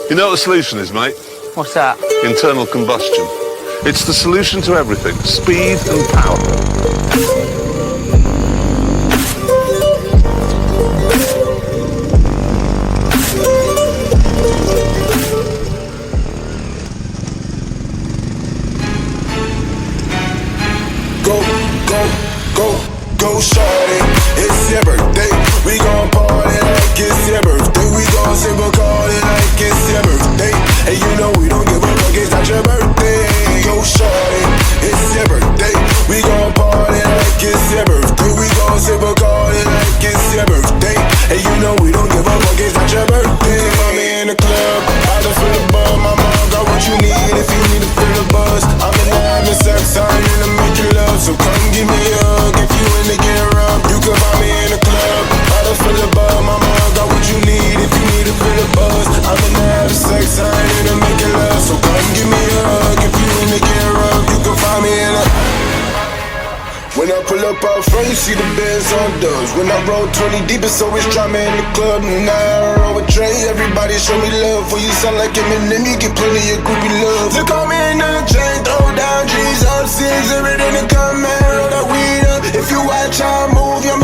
You know what the solution is, mate? What's that? Internal combustion. It's the solution to everything. Speed and power. Go shawty, it's your birthday. We gon' party like it's your birthday. We gon' sip a Bacardi like it's your birthday. And you know we don't give a fuck, it's not your birthday. Go shawty, it's your birthday. We gon' party like it's your birthday. We gon' sip a Bacardi like it's your birthday. And you know we don't give a fuck, it's not your birthday. You can find me in the club, out to fill the buzz. My mom got what you need if you need to fill the buzz. I'm in the having sex, I'm in to make you love. So come give me a hug if you in the get rough. You can find me in the club, out to fill the buzz. My mom got what you need if you need to fill the buzz. I'm in the having sex, I'm in to make you love. So come give me a hug if you in the get rough. You can find me in the. When I pull up out front, you see the Benz on dubs. When I roll 20 deep, it's always drama in the club. And I roll with Trey, everybody show me love. For you sound like Eminem, you get plenty of groupie love. Look on me in the chain, throw down G's up, see exhibit in the comment, roll that weed up. If you watch how I move, you're